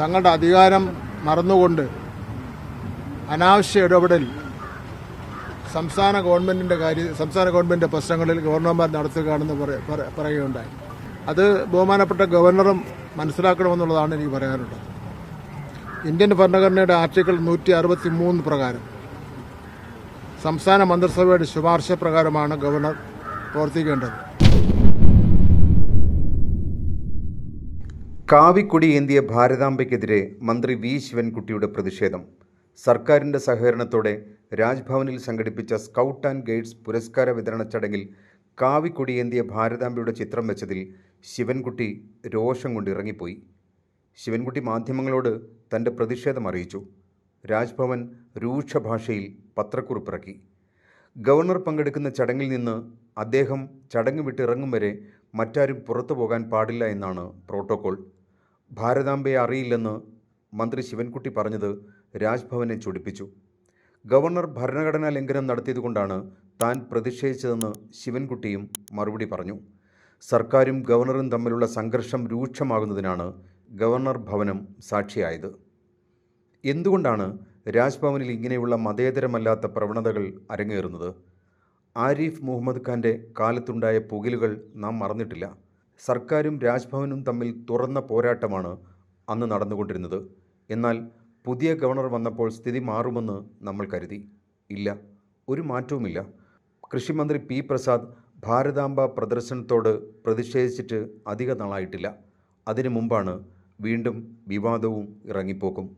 തങ്ങളുടെ അധികാരം മറന്നുകൊണ്ട് അനാവശ്യ ഇടപെടൽ സംസ്ഥാന ഗവൺമെൻറ്റിൻ്റെ പ്രശ്നങ്ങളിൽ ഗവർണർമാർ നടത്തുകയാണെന്ന് പറയുകയുണ്ടായി. അത് ബഹുമാനപ്പെട്ട ഗവർണറും മനസ്സിലാക്കണമെന്നുള്ളതാണ് എനിക്ക് പറയാനുള്ളത്. ഇന്ത്യൻ ഭരണഘടനയുടെ ആർട്ടിക്കിൾ 163 പ്രകാരം സംസ്ഥാന മന്ത്രിസഭയുടെ ശുപാർശ പ്രകാരമാണ് ഗവർണർ പ്രവർത്തിക്കേണ്ടത്. കാവിക്കൊടി ഏന്തിയ ഭാരതാംബയ്ക്കെതിരെ മന്ത്രി വി ശിവൻകുട്ടിയുടെ പ്രതിഷേധം. സർക്കാരിൻ്റെ സഹകരണത്തോടെ രാജ്ഭവനിൽ സംഘടിപ്പിച്ച സ്കൗട്ട് ആൻഡ് ഗൈഡ്സ് പുരസ്കാര വിതരണ ചടങ്ങിൽ കാവിക്കൊടി ഏന്തിയ ഭാരതാംബയുടെ ചിത്രം വെച്ചതിൽ ശിവൻകുട്ടി രോഷം കൊണ്ട് ഇറങ്ങിപ്പോയി. ശിവൻകുട്ടി മാധ്യമങ്ങളോട് തൻ്റെ പ്രതിഷേധം അറിയിച്ചു. രാജ്ഭവൻ രൂക്ഷ ഭാഷയിൽ പത്രക്കുറിപ്പിറക്കി. ഗവർണർ പങ്കെടുക്കുന്ന ചടങ്ങിൽ നിന്ന് അദ്ദേഹം ചടങ്ങ് വിട്ടിറങ്ങും വരെ മറ്റാരും പുറത്തു പോകാൻ പാടില്ല എന്നാണ് പ്രോട്ടോകോൾ. ഭാരതാംബയെ അറിയില്ലെന്ന് മന്ത്രി ശിവൻകുട്ടി പറഞ്ഞത് രാജ്ഭവനെ ചൊടിപ്പിച്ചു. ഗവർണർ ഭരണഘടനാ ലംഘനം നടത്തിയതുകൊണ്ടാണ് താൻ പ്രതിഷേധിച്ചതെന്ന് ശിവൻകുട്ടിയും മറുപടി പറഞ്ഞു. സർക്കാരും ഗവർണറും തമ്മിലുള്ള സംഘർഷം രൂക്ഷമാകുന്നതിനാണ് ഗവർണർ ഭവനം സാക്ഷിയായത്. എന്തുകൊണ്ടാണ് രാജ്ഭവനിൽ ഇങ്ങനെയുള്ള മതേതരമല്ലാത്ത പ്രവണതകൾ അരങ്ങേറുന്നത്? ആരിഫ് മുഹമ്മദ് ഖാൻ്റെ കാലത്തുണ്ടായ പുകിലുകൾ നാം മറന്നിട്ടില്ല. സർക്കാരും രാജ്ഭവനും തമ്മിൽ തുറന്ന പോരാട്ടമാണ് അന്ന് നടന്നുകൊണ്ടിരുന്നത്. എന്നാൽ പുതിയ ഗവർണർ വന്നപ്പോൾ സ്ഥിതി മാറുമെന്ന് നമ്മൾ കരുതി. ഇല്ല, ഒരു മാറ്റവുമില്ല. കൃഷിമന്ത്രി പി പ്രസാദ് ഭാരതാംബ പ്രദർശനത്തോട് പ്രതിഷേധിച്ചിട്ട് അധിക നാളായിട്ടില്ല. അതിനു മുമ്പാണ് വീണ്ടും വിവാദവും ഇറങ്ങിപ്പോക്കും.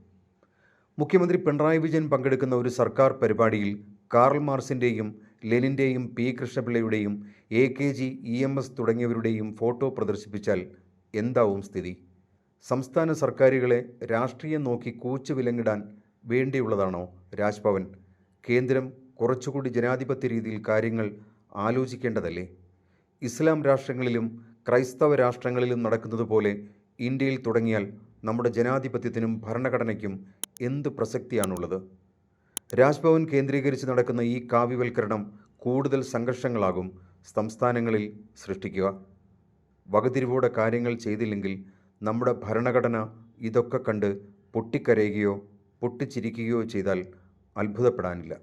മുഖ്യമന്ത്രി പിണറായി വിജയൻ പങ്കെടുക്കുന്ന ഒരു സർക്കാർ പരിപാടിയിൽ കാറൽ മാർക്സിൻ്റെയും ലെനിൻ്റെയും പി കൃഷ്ണപിള്ളയുടെയും AKG EMS തുടങ്ങിയവരുടെയും ഫോട്ടോ പ്രദർശിപ്പിച്ചാൽ എന്താവും സ്ഥിതി? സംസ്ഥാന സർക്കാരുകളെ രാഷ്ട്രീയം നോക്കി കൂച്ചു വിലങ്ങിടാൻ വേണ്ടിയുള്ളതാണോ രാജ്ഭവൻ? കേന്ദ്രം കുറച്ചുകൂടി ജനാധിപത്യ രീതിയിൽ കാര്യങ്ങൾ ആലോചിക്കേണ്ടതല്ലേ? ഇസ്ലാം രാഷ്ട്രങ്ങളിലും ക്രൈസ്തവ രാഷ്ട്രങ്ങളിലും നടക്കുന്നതുപോലെ ഇന്ത്യയിൽ തുടങ്ങിയാൽ നമ്മുടെ ജനാധിപത്യത്തിനും ഭരണഘടനയ്ക്കും എന്ത് പ്രസക്തിയാണുള്ളത്? രാജ്ഭവൻ കേന്ദ്രീകരിച്ച് നടക്കുന്ന ഈ കാവ്യവൽക്കരണം കൂടുതൽ സംഘർഷങ്ങളാകും സംസ്ഥാനങ്ങളിൽ സൃഷ്ടിക്കുക. വകതിരിവോടെ കാര്യങ്ങൾ ചെയ്തില്ലെങ്കിൽ നമ്മുടെ ഭരണഘടന ഇതൊക്കെ കണ്ട് പൊട്ടിക്കരയുകയോ പൊട്ടിച്ചിരിക്കുകയോ ചെയ്താൽ അത്ഭുതപ്പെടാനില്ല.